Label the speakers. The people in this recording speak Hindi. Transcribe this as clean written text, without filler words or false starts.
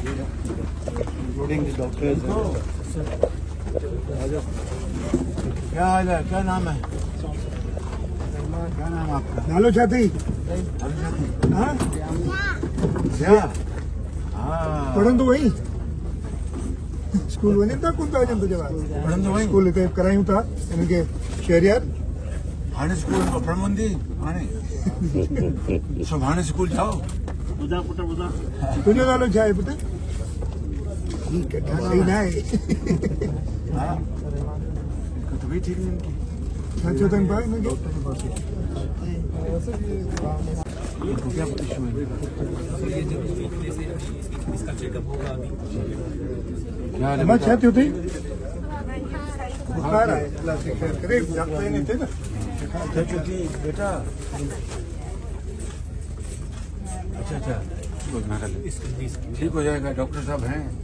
Speaker 1: Including doctors. क्या हाल है, क्या नाम है? क्या नाम आपका?
Speaker 2: नालो छाती पढ़न तो वही स्कूल वञनि था कोन था वञनि तुंहिंजे ॿार?
Speaker 1: पढ़न तो वही
Speaker 2: स्कूल हिते करायूं था हिननि खे शहरियार।
Speaker 1: हाणे स्कूल में पढ़ण वञी हाणे सभु हाणे स्कूल जाओ।
Speaker 2: तुंहिंजो नालो छा आहे पुटु? ठीकु आहे, सही न आहे।
Speaker 1: हाँ तबीयत ठीक नहीं इनकी।
Speaker 2: छा चयो अथनि भाउ हिनखे?
Speaker 1: इनको क्या इशू है?
Speaker 3: इसका चेकअप होगा अभी।
Speaker 1: क्या हाल है
Speaker 2: अम्मा
Speaker 1: बेटा?
Speaker 2: छा थियो अथई? बुखार आहे, अल्लाह से खैर करे। डॉक्टर ईंदे थे न।
Speaker 1: अच्छा चुकी बेटा। अच्छा ठीक हो जाएगा, डॉक्टर साहब हैं।